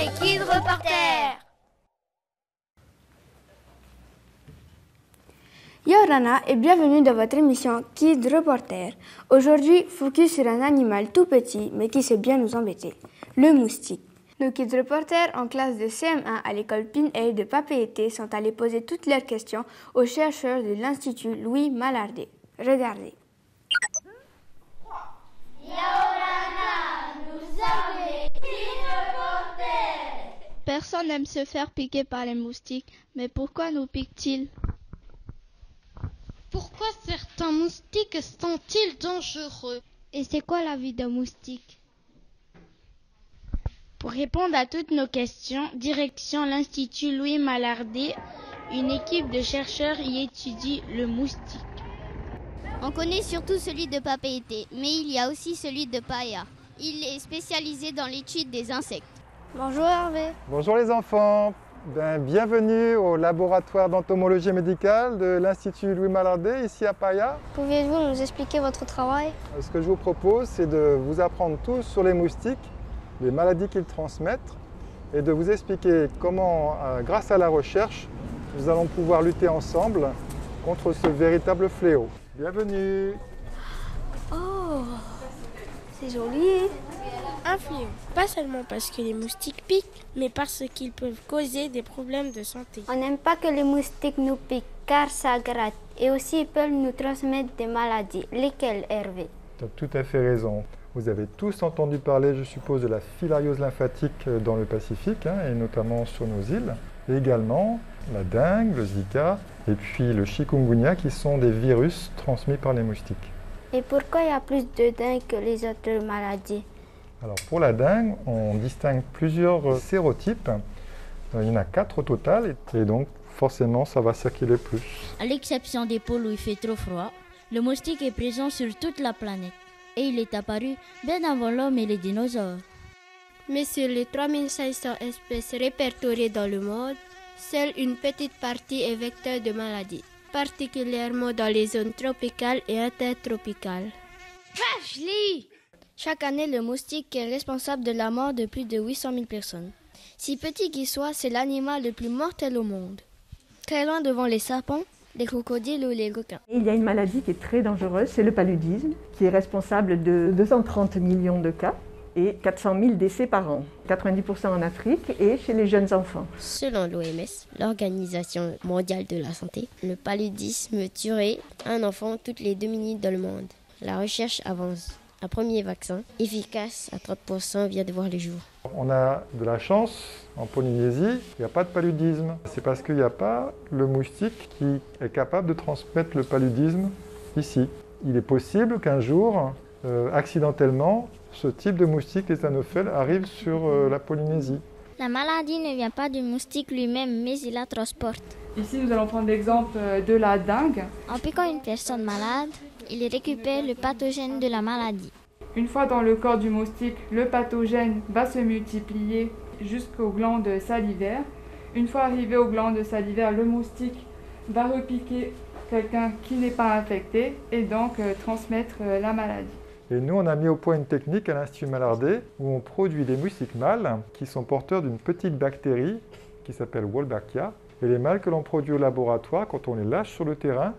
les Kids Reporters. Yorana et bienvenue dans votre émission Kids Reporter. Aujourd'hui, focus sur un animal tout petit mais qui sait bien nous embêter, le moustique. Nos Kids Reporters en classe de CM1 à l'école Pinhey de Papeete sont allés poser toutes leurs questions aux chercheurs de l'Institut Louis Malardé. Regardez. Yorana, nous sommes les Kids Reporters. Personne n'aime se faire piquer par les moustiques, mais pourquoi nous piquent-ils? Pourquoi certains moustiques sont-ils dangereux? Et c'est quoi la vie d'un moustique? Pour répondre à toutes nos questions, direction l'Institut Louis Malardé, une équipe de chercheurs y étudie le moustique. On connaît surtout celui de Papeete, mais il y a aussi celui de Paia. Il est spécialisé dans l'étude des insectes. Bonjour Hervé. Bonjour les enfants. Bienvenue au laboratoire d'entomologie médicale de l'Institut Louis Malardé, ici à Paia. Pouvez-vous nous expliquer votre travail? Ce que je vous propose, c'est de vous apprendre tout sur les moustiques, les maladies qu'ils transmettent, et de vous expliquer comment, grâce à la recherche, nous allons pouvoir lutter ensemble contre ce véritable fléau. Bienvenue. Oh, c'est joli. Un fléau, pas seulement parce que les moustiques piquent, mais parce qu'ils peuvent causer des problèmes de santé. On n'aime pas que les moustiques nous piquent car ça gratte et aussi ils peuvent nous transmettre des maladies. Lesquelles, Hervé? Tu as tout à fait raison. Vous avez tous entendu parler, je suppose, de la filariose lymphatique dans le Pacifique, et notamment sur nos îles. Et également la dengue, le Zika et puis le chikungunya qui sont des virus transmis par les moustiques. Et pourquoi il y a plus de dengue que les autres maladies? Alors pour la dengue, on distingue plusieurs sérotypes. Il y en a 4 au total et donc forcément ça va circuler plus. À l'exception des pôles où il fait trop froid, le moustique est présent sur toute la planète. Et il est apparu bien avant l'homme et les dinosaures. Mais sur les 3500 espèces répertoriées dans le monde, seule une petite partie est vecteur de maladies, particulièrement dans les zones tropicales et intertropicales. Ashley! Chaque année, le moustique est responsable de la mort de plus de 800 000 personnes. Si petit qu'il soit, c'est l'animal le plus mortel au monde. Très loin devant les serpents, les crocodiles ou les requins. Il y a une maladie qui est très dangereuse, c'est le paludisme, qui est responsable de 230 millions de cas et 400 000 décès par an, 90% en Afrique et chez les jeunes enfants. Selon l'OMS, l'Organisation mondiale de la santé, le paludisme tuerait un enfant toutes les 2 minutes dans le monde. La recherche avance. Un premier vaccin, efficace à 30%, vient de voir le jour. On a de la chance, en Polynésie, il n'y a pas de paludisme. C'est parce qu'il n'y a pas le moustique qui est capable de transmettre le paludisme ici. Il est possible qu'un jour, accidentellement, ce type de moustique, les Anopheles, arrive sur la Polynésie. La maladie ne vient pas du moustique lui-même, mais il la transporte. Ici, nous allons prendre l'exemple de la dengue. En piquant une personne malade, il récupère le pathogène de la maladie. Une fois dans le corps du moustique, le pathogène va se multiplier jusqu'aux glandes salivaires. Une fois arrivé aux glandes salivaires, le moustique va repiquer quelqu'un qui n'est pas infecté et donc transmettre la maladie. Et nous, on a mis au point une technique à l'Institut Malardé où on produit des moustiques mâles qui sont porteurs d'une petite bactérie qui s'appelle Wolbachia. Et les mâles que l'on produit au laboratoire, quand on les lâche sur le terrain,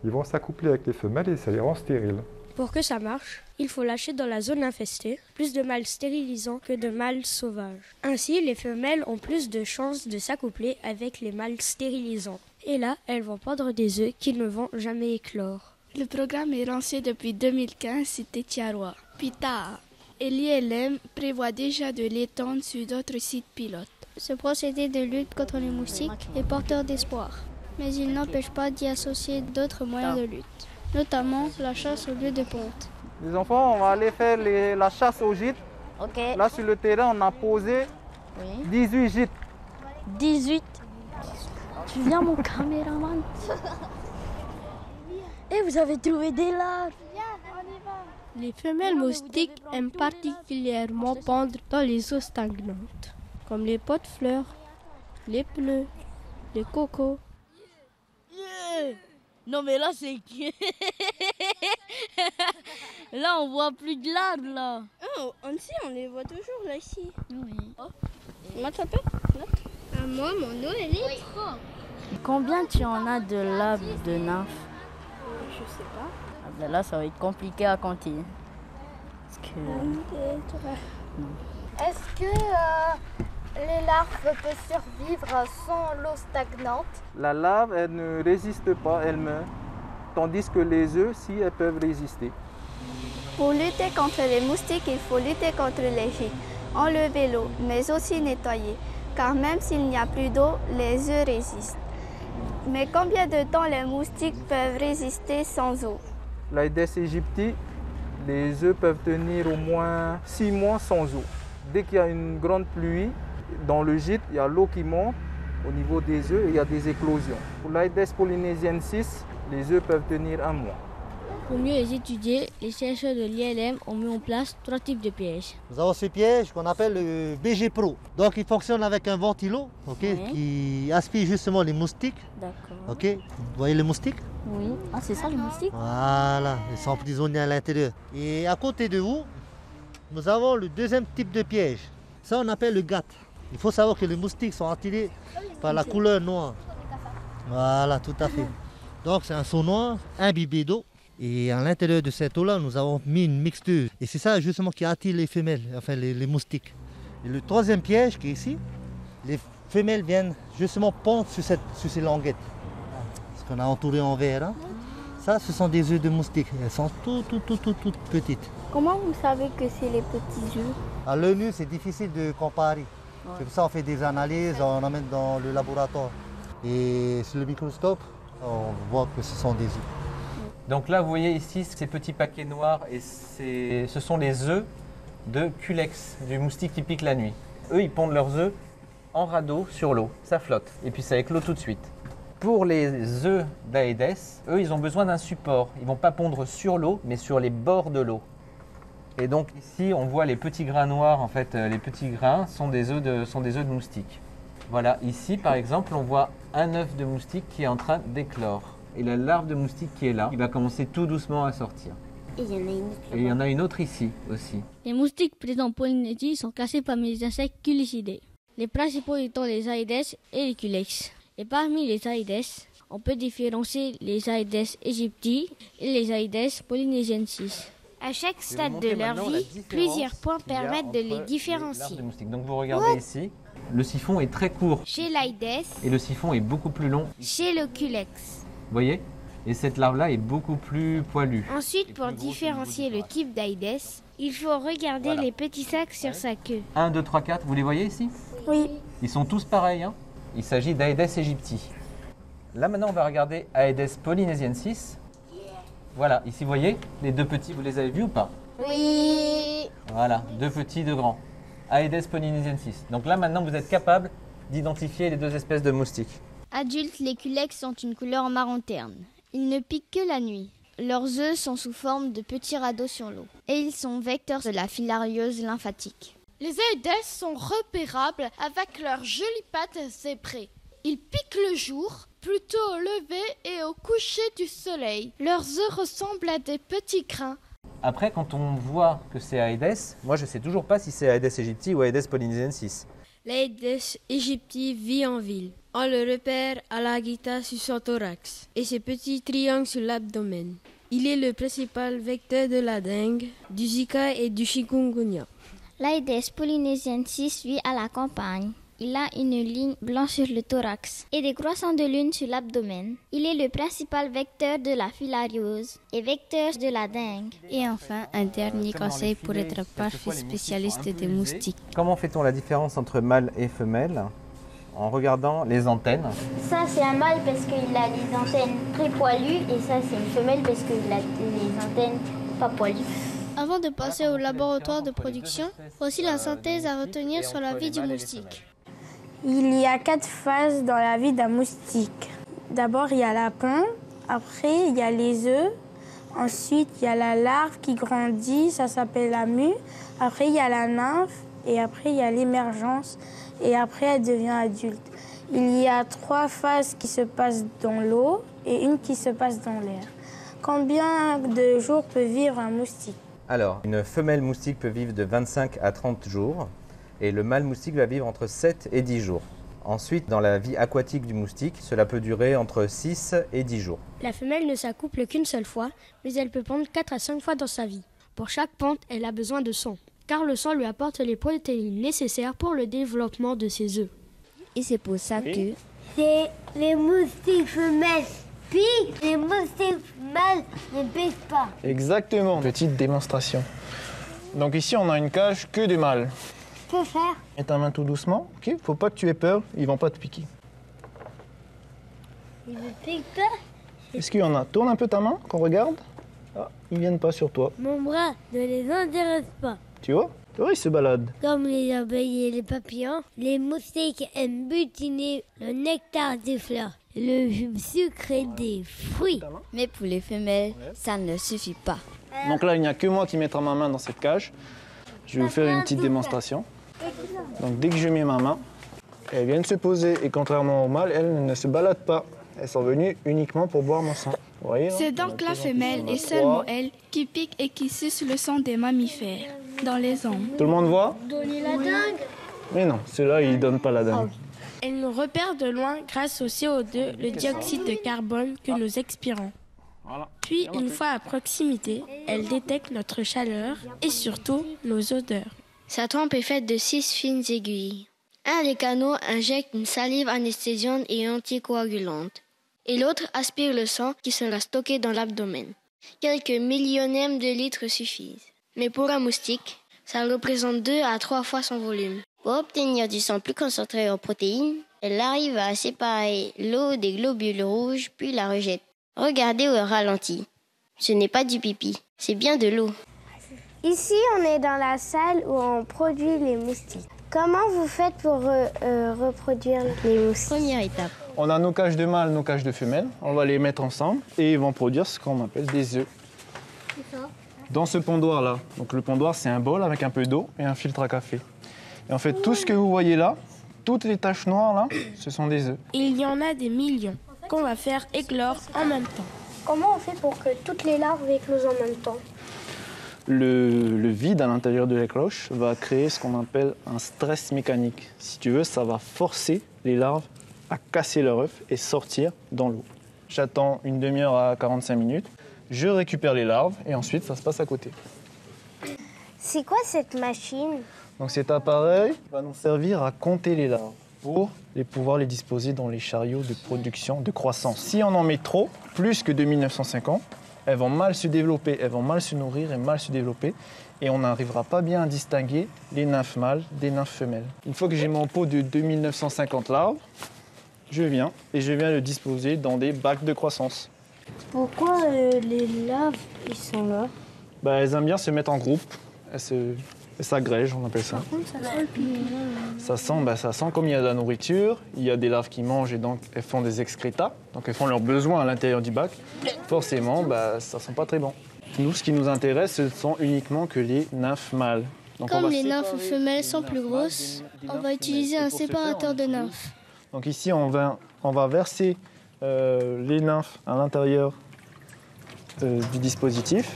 ils vont s'accoupler avec les femelles et ça les rend stériles. Pour que ça marche, il faut lâcher dans la zone infestée plus de mâles stérilisants que de mâles sauvages. Ainsi, les femelles ont plus de chances de s'accoupler avec les mâles stérilisants. Et là, elles vont pondre des œufs qui ne vont jamais éclore. Le programme est lancé depuis 2015, c'était Tiaroa. Pita. Et l'ILM prévoit déjà de l'étendre sur d'autres sites pilotes. Ce procédé de lutte contre les moustiques est porteur d'espoir. Mais il n'empêche pas d'y associer d'autres moyens de lutte, notamment la chasse au lieu de ponte. Les enfants, on va aller faire la chasse aux gîtes. Okay. Là, sur le terrain, on a posé 18 gîtes. 18. Tu viens, mon caméraman? Et vous avez trouvé des larves. Les femelles moustiques aiment particulièrement pondre dans les eaux stagnantes, comme les pots de fleurs, les pneus, les cocos. Non mais là c'est... Là on voit plus de larves là. Oh, on les voit toujours là ici. Oui. Oh. Moi, ça peut? Moi, mon eau, elle est propre. Combien tu en as de larves de nymphes? Je sais pas. Ah ben là, ça va être compliqué à compter. Parce que... Est-ce que les larves peuvent survivre sans l'eau stagnante? La larve, elle ne résiste pas, elle meurt. Tandis que les œufs, si, elles peuvent résister. Pour lutter contre les moustiques, il faut lutter contre les gîtes, enlever l'eau, mais aussi nettoyer, car même s'il n'y a plus d'eau, les œufs résistent. Mais combien de temps les moustiques peuvent résister sans eau? L'Aedes aegypti, les œufs peuvent tenir au moins 6 mois sans eau. Dès qu'il y a une grande pluie, dans le gîte, il y a l'eau qui monte au niveau des œufs et il y a des éclosions. Pour l'Aedes polynésiensis, les œufs peuvent tenir 1 mois. Pour mieux les étudier, les chercheurs de l'ILM ont mis en place 3 types de pièges. Nous avons ce piège qu'on appelle le BG Pro. Donc il fonctionne avec un ventilo qui aspire justement les moustiques. D'accord. Vous voyez les moustiques? Oui. Ah, c'est ça les moustiques? Voilà, ils sont prisonniers à l'intérieur. Et à côté de vous, nous avons le deuxième type de piège. Ça on appelle le GAT. Il faut savoir que les moustiques sont attirés par la couleur noire. Voilà, tout à fait. Donc c'est un seau noir imbibé d'eau. Et à l'intérieur de cette eau-là, nous avons mis une mixture. Et c'est ça justement qui attire les femelles, enfin les moustiques. Et le troisième piège qui est ici, les femelles viennent justement pondre sur ces languettes. Ce qu'on a entouré en verre. Hein. Ça, ce sont des œufs de moustiques. Elles sont toutes petites. Comment vous savez que c'est les petits œufs? À l'œil nu, c'est difficile de comparer. C'est pour ça qu'on fait des analyses, on emmène dans le laboratoire. Et sur le microscope, on voit que ce sont des œufs. Donc là, vous voyez ici ces petits paquets noirs, et ce sont les œufs de Culex, du moustique qui pique la nuit. Eux, ils pondent leurs œufs en radeau sur l'eau, ça flotte, et puis ça éclot tout de suite. Pour les œufs d'Aedes, eux, ils ont besoin d'un support. Ils ne vont pas pondre sur l'eau, mais sur les bords de l'eau. Et donc ici, on voit les petits grains noirs, en fait, les petits grains sont des œufs de moustique. Voilà, ici, par exemple, on voit un œuf de moustique qui est en train d'éclore. Et la larve de moustique qui est là, il va commencer tout doucement à sortir. Et il y en a une autre Et il y en a une autre ici aussi. Les moustiques présents en Polynésie sont classés parmi les insectes culicidés. Les principaux étant les Aedes et les Culex. Et parmi les Aedes, on peut différencier les Aedes aegypti et les Aedes polynésiensis. À chaque stade de leur vie, plusieurs points permettent de les différencier. Donc vous regardez ici, le siphon est très court. Chez l'Aedes et le siphon est beaucoup plus long. Chez le Culex. Vous voyez? Et cette larve-là est beaucoup plus poilue. Ensuite, pour différencier le type d'Aedes, il faut regarder les petits sacs sur sa queue. 1, 2, 3, 4, vous les voyez ici? Oui. Ils sont tous pareils. Hein. Il s'agit d'Aedes aegypti. Là maintenant, on va regarder Aedes polynésiensis. Voilà, ici vous voyez, les deux petits, vous les avez vus ou pas? Oui. Voilà, deux petits, deux grands. Aedes polynésiensis. Donc là maintenant, vous êtes capable d'identifier les deux espèces de moustiques. Adultes, les Culex ont une couleur marron terne. Ils ne piquent que la nuit. Leurs œufs sont sous forme de petits radeaux sur l'eau. Et ils sont vecteurs de la filariose lymphatique. Les Aedes sont repérables avec leurs jolies pattes zébrées. Ils piquent le jour, plutôt au lever et au coucher du soleil. Leurs œufs ressemblent à des petits grains. Après, quand on voit que c'est Aedes, moi je ne sais toujours pas si c'est Aedes aegypti ou Aedes polynésiensis. L'Aedes aegypti vit en ville. On le repère à la guitare sur son thorax et ses petits triangles sur l'abdomen. Il est le principal vecteur de la dengue, du Zika et du chikungunya. L'Aedes polynésiensis vit à la campagne. Il a une ligne blanche sur le thorax et des croissants de lune sur l'abdomen. Il est le principal vecteur de la filariose et vecteur de la dengue. Et enfin, un dernier conseil pour être parfait spécialiste des moustiques. Comment fait-on la différence entre mâle et femelle? En regardant les antennes. Ça, c'est un mâle parce qu'il a les antennes très poilues et ça, c'est une femelle parce qu'il a les antennes pas poilues. Avant de passer au laboratoire de production, voici la synthèse à retenir sur la vie du moustique. Il y a 4 phases dans la vie d'un moustique. D'abord, il y a la ponte, après, il y a les œufs, ensuite, il y a la larve qui grandit, ça s'appelle la mue, après, il y a la nymphe, et après, il y a l'émergence, et après, elle devient adulte. Il y a 3 phases qui se passent dans l'eau et une qui se passe dans l'air. Combien de jours peut vivre un moustique? Alors, une femelle moustique peut vivre de 25 à 30 jours. Et le mâle moustique va vivre entre 7 et 10 jours. Ensuite, dans la vie aquatique du moustique, cela peut durer entre 6 et 10 jours. La femelle ne s'accouple qu'une seule fois, mais elle peut pondre 4 à 5 fois dans sa vie. Pour chaque ponte, elle a besoin de sang, car le sang lui apporte les protéines nécessaires pour le développement de ses œufs. Et c'est pour ça que c'est les moustiques femelles piquent, les moustiques mâles ne piquent pas. Exactement. Petite démonstration. Donc ici, on a une cage que de mâles. Que faire? Mets ta main tout doucement, ok? Faut pas que tu aies peur, ils vont pas te piquer. Ils ne piquent pas? Est-ce qu'il y en a? Tourne un peu ta main, qu'on regarde. Ah, ils viennent pas sur toi. Mon bras ne les intéresse pas. Tu vois? Oui, ils se baladent. Comme les abeilles et les papillons, les moustiques aiment butiner le nectar des fleurs, le sucre des fruits. Mais pour les femelles, ça ne suffit pas. Donc là, il n'y a que moi qui mettrai ma main dans cette cage. Je vais vous faire une petite démonstration. Donc dès que je mets ma main, elles viennent se poser. Et contrairement aux mâles, elles ne se baladent pas. Elles sont venues uniquement pour boire mon sang. Vous voyez, c'est donc la femelle et seulement elle qui pique et qui suce le sang des mammifères dans les ondes. Tout le monde voit? Donner la dingue? Mais non, ceux-là, ils ne donnent pas la dingue. Elle nous repère de loin grâce au CO2, le dioxyde de carbone que nous expirons. Puis, une fois à proximité, elle détecte notre chaleur et surtout nos odeurs. Sa trompe est faite de 6 fines aiguilles. Un des canaux injecte une salive anesthésiante et anticoagulante, et l'autre aspire le sang qui sera stocké dans l'abdomen. Quelques millionièmes de litres suffisent. Mais pour un moustique, ça représente 2 à 3 fois son volume. Pour obtenir du sang plus concentré en protéines, elle arrive à séparer l'eau des globules rouges puis la rejette. Regardez au ralenti. Ce n'est pas du pipi, c'est bien de l'eau. Ici, on est dans la salle où on produit les moustiques. Comment vous faites pour reproduire les moustiques? Première étape. On a nos cages de mâles, nos cages de femelles. On va les mettre ensemble et ils vont produire ce qu'on appelle des œufs. C'est ça. Dans ce pondoir-là. Donc le pondoir, c'est un bol avec un peu d'eau et un filtre à café. Et en fait, tout ce que vous voyez là, toutes les taches noires là, ce sont des œufs. Il y en a des millions qu'on va faire éclore en même temps. Comment on fait pour que toutes les larves éclosent en même temps? Le vide à l'intérieur de la cloche va créer ce qu'on appelle un stress mécanique. Si tu veux, ça va forcer les larves à casser leur œuf et sortir dans l'eau. J'attends une demi-heure à 45 minutes, je récupère les larves et ensuite ça se passe à côté. C'est quoi cette machine? Donc cet appareil va nous servir à compter les larves pour pouvoir les disposer dans les chariots de production, de croissance. Si on en met trop, plus que 2950, elles vont mal se développer, elles vont mal se nourrir et mal se développer. Et on n'arrivera pas bien à distinguer les nymphes mâles des nymphes femelles. Une fois que j'ai mon pot de 2950 larves, je viens le disposer dans des bacs de croissance. Pourquoi les larves, ils sont là? Elles aiment bien se mettre en groupe, elles s'agrègent, on appelle ça. Par contre, ça sent le piment. Ça sent comme il y a de la nourriture, il y a des larves qui mangent et donc elles font des excrétas, donc elles font leurs besoins à l'intérieur du bac. Forcément, ça sent pas très bon. Nous, ce qui nous intéresse, ce sont uniquement que les nymphes mâles. Donc comme les nymphes femelles sont plus grosses, on va utiliser un séparateur de nymphes. Donc ici, on va verser les nymphes à l'intérieur du dispositif.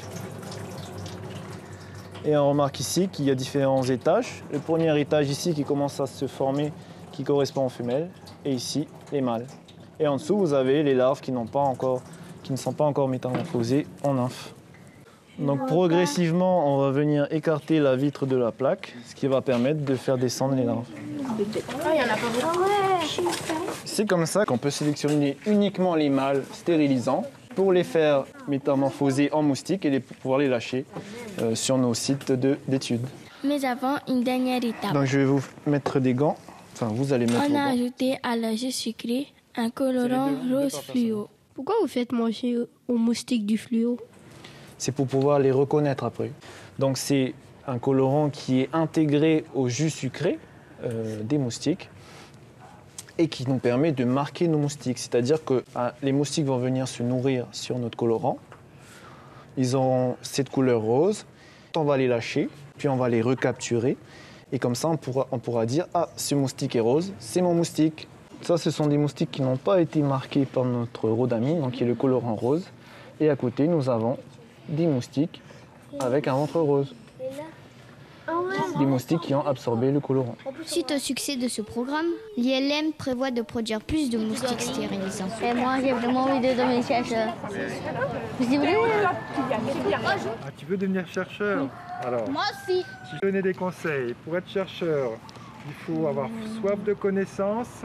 Et on remarque ici qu'il y a différents étages. Le premier étage ici qui commence à se former, qui correspond aux femelles, et ici, les mâles. Et en dessous, vous avez les larves qui ne sont pas encore métamorphosées en nymphes. Donc progressivement, on va venir écarter la vitre de la plaque, ce qui va permettre de faire descendre les larves. C'est comme ça qu'on peut sélectionner uniquement les mâles stérilisants pour les faire métamorphoser en moustiques et pouvoir les lâcher sur nos sites d'études. Mais avant, une dernière étape. Donc je vais vous mettre des gants. Enfin, vous allez mettre On a gants. ajouté à la jus sucré un colorant rose fluo. Pourquoi vous faites manger aux moustiques du fluo? C'est pour pouvoir les reconnaître après. Donc c'est un colorant qui est intégré au jus sucré des moustiques et qui nous permet de marquer nos moustiques. C'est-à-dire que les moustiques vont venir se nourrir sur notre colorant. Ils auront cette couleur rose. On va les lâcher, puis on va les recapturer. Et comme ça, on pourra dire « Ah, ce moustique est rose, c'est mon moustique ». Ça, ce sont des moustiques qui n'ont pas été marqués par notre rhodamine, donc qui est le colorant rose. Et à côté, nous avons des moustiques avec un ventre rose. des moustiques qui ont absorbé le colorant. Suite au succès de ce programme, l'ILM prévoit de produire plus de moustiques stérilisants. Et moi, j'ai vraiment envie de devenir chercheur. C'est vrai? Ah, tu veux devenir chercheur? Alors, Moi aussi. si je donnais des conseils, pour être chercheur, il faut avoir soif de connaissances,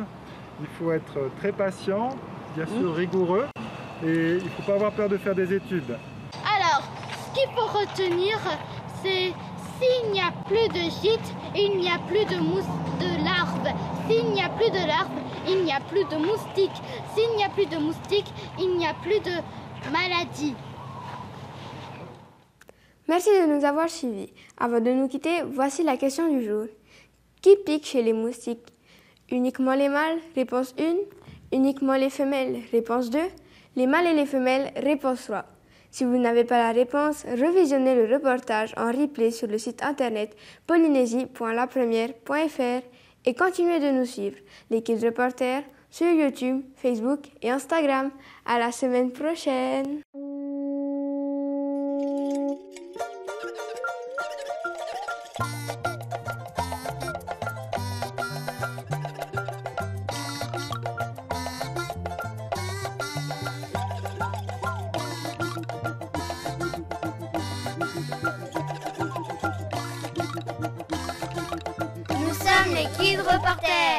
il faut être très patient, bien sûr rigoureux, et il ne faut pas avoir peur de faire des études. Alors, ce qu'il faut retenir, c'est s'il n'y a plus de gîtes, il n'y a plus de larves. S'il n'y a plus de larves, il n'y a plus de moustiques. S'il n'y a plus de moustiques, il n'y a plus de maladies. Merci de nous avoir suivis. Avant de nous quitter, voici la question du jour. Qui pique chez les moustiques? Uniquement les mâles? Réponse 1. Uniquement les femelles? Réponse 2. Les mâles et les femelles? Réponse 3. Si vous n'avez pas la réponse, revisionnez le reportage en replay sur le site internet polynésie.lapremière.fr et continuez de nous suivre, les Kids Reporters, sur YouTube, Facebook et Instagram. À la semaine prochaine! Nous sommes les Kids Reporters.